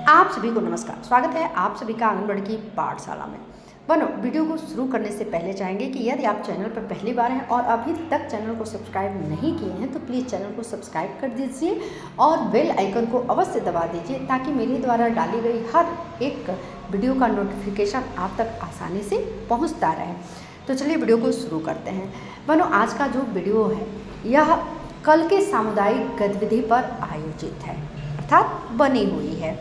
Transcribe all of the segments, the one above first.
आप सभी को नमस्कार। स्वागत है आप सभी का आंगनबाड़ी की पाठशाला में। बनो वीडियो को शुरू करने से पहले चाहेंगे कि यदि आप चैनल पर पहली बार हैं और अभी तक चैनल को सब्सक्राइब नहीं किए हैं तो प्लीज़ चैनल को सब्सक्राइब कर दीजिए और बेल आइकन को अवश्य दबा दीजिए ताकि मेरे द्वारा डाली गई हर एक वीडियो का नोटिफिकेशन आप तक आसानी से पहुँचता रहे। तो चलिए वीडियो को शुरू करते हैं। बनो आज का जो वीडियो है यह कल के सामुदायिक गतिविधि पर आयोजित है, अर्थात बनी हुई है।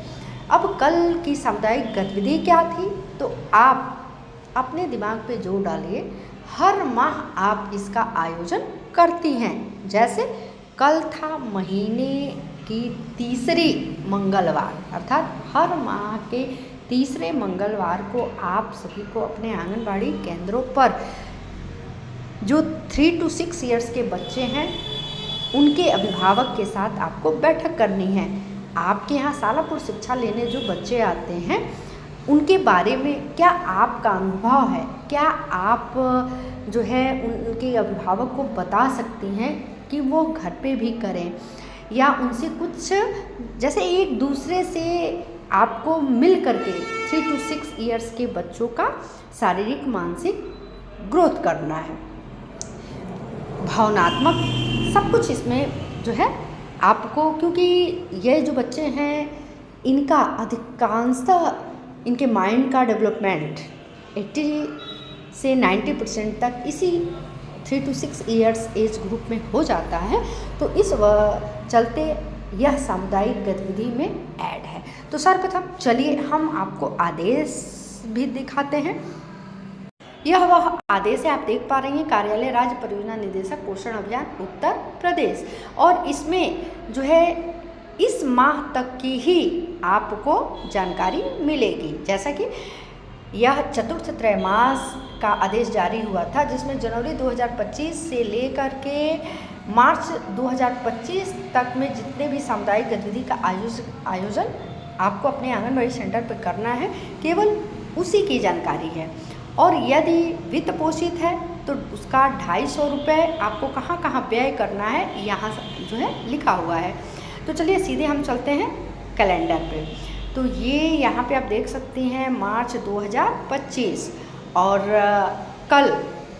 अब कल की सामुदायिक गतिविधि क्या थी तो आप अपने दिमाग पे जोर डालिए। हर माह आप इसका आयोजन करती हैं। जैसे कल था महीने की तीसरी मंगलवार, अर्थात हर माह के तीसरे मंगलवार को आप सभी को अपने आंगनबाड़ी केंद्रों पर जो 3 to 6 ईयर्स के बच्चे हैं उनके अभिभावक के साथ आपको बैठक करनी है। आपके यहाँ सालापुर शिक्षा लेने जो बच्चे आते हैं उनके बारे में क्या आपका अनुभव है, क्या आप जो है उनके अभिभावक को बता सकती हैं कि वो घर पे भी करें या उनसे कुछ जैसे एक दूसरे से आपको मिल करके 3 to 6 ईयर्स के बच्चों का शारीरिक मानसिक ग्रोथ करना है, भावनात्मक सब कुछ इसमें जो है आपको, क्योंकि ये जो बच्चे हैं इनका अधिकांशतः इनके माइंड का डेवलपमेंट 80 से 90% तक इसी 3 to 6 ईयर्स एज ग्रुप में हो जाता है। तो इस चलते यह सामुदायिक गतिविधि में ऐड है। तो सर्वप्रथम चलिए हम आपको आदेश भी दिखाते हैं। यह वह आदेश है, आप देख पा रही हैं, कार्यालय राज्य परियोजना निदेशक पोषण अभियान उत्तर प्रदेश। और इसमें जो है इस माह तक की ही आपको जानकारी मिलेगी। जैसा कि यह चतुर्थ त्रैमास का आदेश जारी हुआ था जिसमें जनवरी 2025 से लेकर के मार्च 2025 तक में जितने भी सामुदायिक गतिविधि का आयोजन आपको अपने आंगनबाड़ी सेंटर पर करना है, केवल उसी की जानकारी है। और यदि वित्त पोषित है तो उसका 250 रुपये आपको कहाँ कहाँ व्यय करना है यहाँ जो है लिखा हुआ है। तो चलिए सीधे हम चलते हैं कैलेंडर पे। तो ये यहाँ पे आप देख सकती हैं मार्च 2025 और कल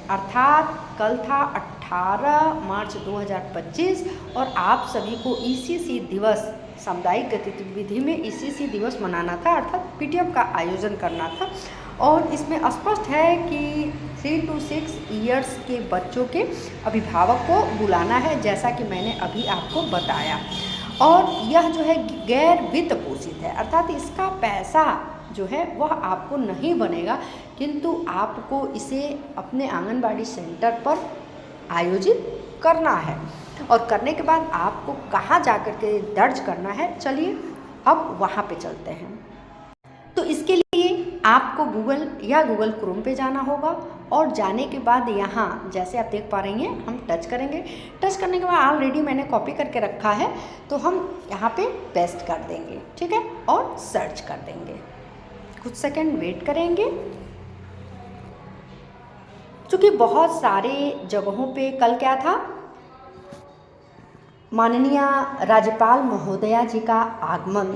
अर्थात कल था 18 मार्च 2025 और आप सभी को ECC दिवस सामुदायिक गतिविधि में ECC दिवस मनाना था, अर्थात PTM का आयोजन करना था। और इसमें स्पष्ट है कि 3 to 6 ईयर्स के बच्चों के अभिभावक को बुलाना है, जैसा कि मैंने अभी आपको बताया। और यह जो है गैर वित्त पोषित है, अर्थात इसका पैसा जो है वह आपको नहीं बनेगा, किंतु आपको इसे अपने आंगनबाड़ी सेंटर पर आयोजित करना है। और करने के बाद आपको कहाँ जाकर के दर्ज करना है, चलिए अब वहाँ पे चलते हैं। तो इसके लिए आपको गूगल क्रोम पे जाना होगा और जाने के बाद यहाँ जैसे आप देख पा रही हैं हम टच करेंगे। टच करने के बाद ऑलरेडी मैंने कॉपी करके रखा है तो हम यहाँ पे पेस्ट कर देंगे, ठीक है, और सर्च कर देंगे। कुछ सेकंड वेट करेंगे। चूँकि बहुत सारे जगहों पे कल क्या था, माननीय राज्यपाल महोदया जी का आगमन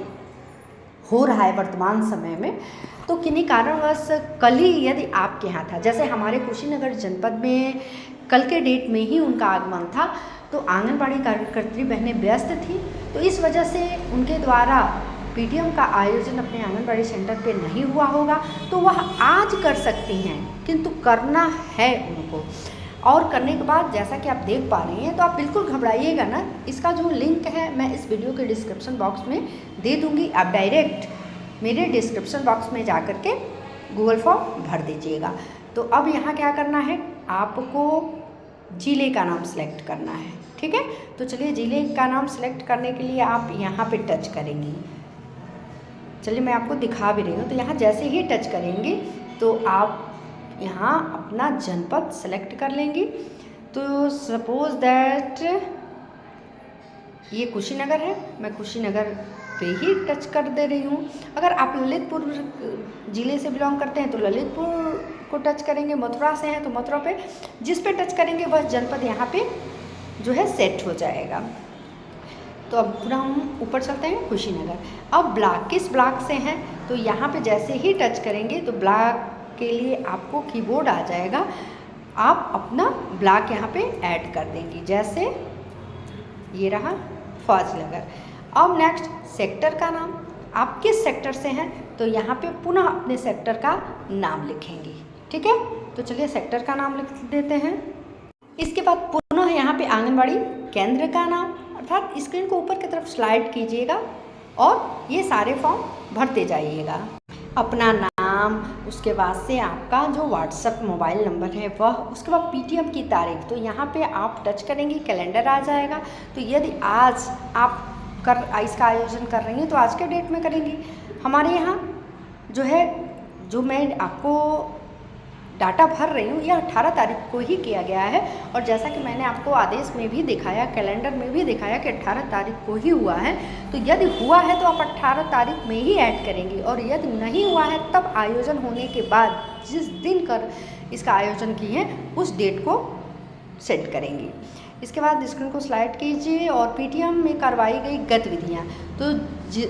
हो रहा है वर्तमान समय में, तो किन्हीं कारणवश कल ही यदि आपके यहाँ था, जैसे हमारे कुशीनगर जनपद में कल के डेट में ही उनका आगमन था, तो आंगनबाड़ी कार्यकर्त्री बहनें व्यस्त थी, तो इस वजह से उनके द्वारा PTM का आयोजन अपने आंगनबाड़ी सेंटर पे नहीं हुआ होगा, तो वह आज कर सकती हैं, किंतु करना है उनको। और करने के बाद जैसा कि आप देख पा रही हैं, तो आप बिल्कुल घबराइएगा ना, इसका जो लिंक है मैं इस वीडियो के डिस्क्रिप्शन बॉक्स में दे दूंगी। आप डायरेक्ट मेरे डिस्क्रिप्शन बॉक्स में जा कर के गूगल फॉर्म भर दीजिएगा। तो अब यहाँ क्या करना है, आपको जिले का नाम सेलेक्ट करना है, ठीक है। तो चलिए जिले का नाम सेलेक्ट करने के लिए आप यहाँ पे टच करेंगी। चलिए मैं आपको दिखा भी रही हूँ। तो यहाँ जैसे ही टच करेंगी तो आप यहाँ अपना जनपद सेलेक्ट कर लेंगी। तो सपोज दैट ये कुशीनगर है, मैं कुशीनगर पे ही टच कर दे रही हूँ। अगर आप ललितपुर ज़िले से बिलोंग करते हैं तो ललितपुर को टच करेंगे, मथुरा से हैं तो मथुरा पे, जिस पे टच करेंगे वह जनपद यहाँ पे जो है सेट हो जाएगा। तो अब पूरा हम ऊपर चलते हैं कुशीनगर। अब ब्लॉक किस ब्लॉक से हैं, तो यहाँ पे जैसे ही टच करेंगे तो ब्लॉक के लिए आपको कीबोर्ड आ जाएगा, आप अपना ब्लॉक यहाँ पे ऐड कर देंगी। जैसे ये रहा फौजनगर। अब नेक्स्ट सेक्टर का नाम, आप किस सेक्टर से हैं, तो यहाँ पे पुनः अपने सेक्टर का नाम लिखेंगी। ठीक है, तो चलिए सेक्टर का नाम लिख देते हैं। इसके बाद पुनः यहाँ पे आंगनबाड़ी केंद्र का नाम, अर्थात स्क्रीन को ऊपर की तरफ स्लाइड कीजिएगा और ये सारे फॉर्म भरते जाइएगा। अपना नाम, उसके बाद से आपका जो व्हाट्सएप मोबाइल नंबर है वह, उसके बाद पीटीएम की तारीख, तो यहाँ पे आप टच करेंगे कैलेंडर आ जाएगा। तो यदि आज आप इसका आयोजन कर रही हैं तो आज के डेट में करेंगी। हमारे यहाँ जो है, जो मैं आपको डाटा भर रही हूँ, यह 18 तारीख को ही किया गया है। और जैसा कि मैंने आपको आदेश में भी दिखाया, कैलेंडर में भी दिखाया कि 18 तारीख को ही हुआ है। तो यदि हुआ है तो आप 18 तारीख में ही ऐड करेंगी, और यदि नहीं हुआ है तब आयोजन होने के बाद जिस दिन कर इसका आयोजन की है उस डेट को सेट करेंगी। इसके बाद स्क्रीन को स्लाइड कीजिए और पीटीएम में करवाई गई गतिविधियाँ, तो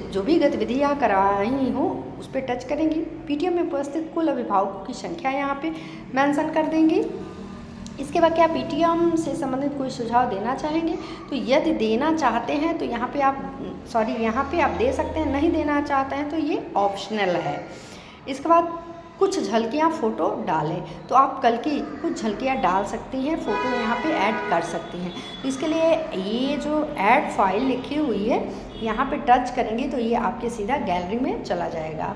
जो भी गतिविधियाँ करवाई हो उस पर टच करेंगी। पीटीएम में उपस्थित कुल अभिभावकों की संख्या यहाँ पे मेंशन कर देंगी। इसके बाद क्या पीटीएम से संबंधित कोई सुझाव देना चाहेंगे, तो यदि देना चाहते हैं तो यहाँ पे आप दे सकते हैं, नहीं देना चाहते हैं तो ये ऑप्शनल है। इसके बाद कुछ झलकियाँ फ़ोटो डालें, तो आप कल की कुछ झलकियाँ डाल सकती हैं, फ़ोटो यहाँ पे ऐड कर सकती हैं। तो इसके लिए ये जो ऐड फाइल लिखी हुई है यहाँ पे टच करेंगे तो ये आपके सीधा गैलरी में चला जाएगा।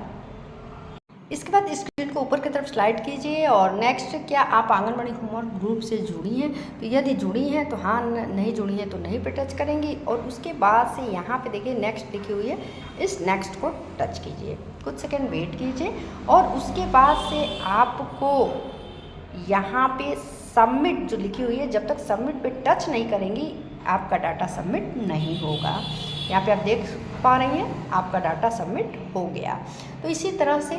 इसके बाद स्क्रीन को ऊपर की तरफ स्लाइड कीजिए और नेक्स्ट, क्या आप आंगनबाड़ी होमवर्क ग्रुप से जुड़ी हैं, तो यदि जुड़ी हैं तो हाँ, नहीं जुड़ी हैं तो नहीं पे टच करेंगी। और उसके बाद से यहाँ पे देखिए नेक्स्ट लिखी हुई है, इस नेक्स्ट को टच कीजिए, कुछ सेकंड वेट कीजिए और उसके बाद से आपको यहाँ पे सबमिट जो लिखी हुई है, जब तक सबमिट पे टच नहीं करेंगी आपका डाटा सबमिट नहीं होगा। यहाँ पे आप देख पा रही हैं आपका डाटा सबमिट हो गया। तो इसी तरह से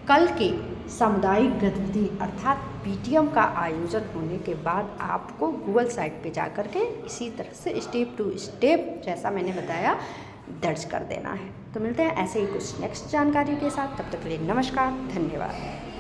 कल के सामुदायिक गतिविधि अर्थात पीटीएम का आयोजन होने के बाद आपको गूगल साइट पे जा कर के इसी तरह से स्टेप टू स्टेप जैसा मैंने बताया दर्ज कर देना है। तो मिलते हैं ऐसे ही कुछ नेक्स्ट जानकारी के साथ, तब तक के लिए नमस्कार, धन्यवाद।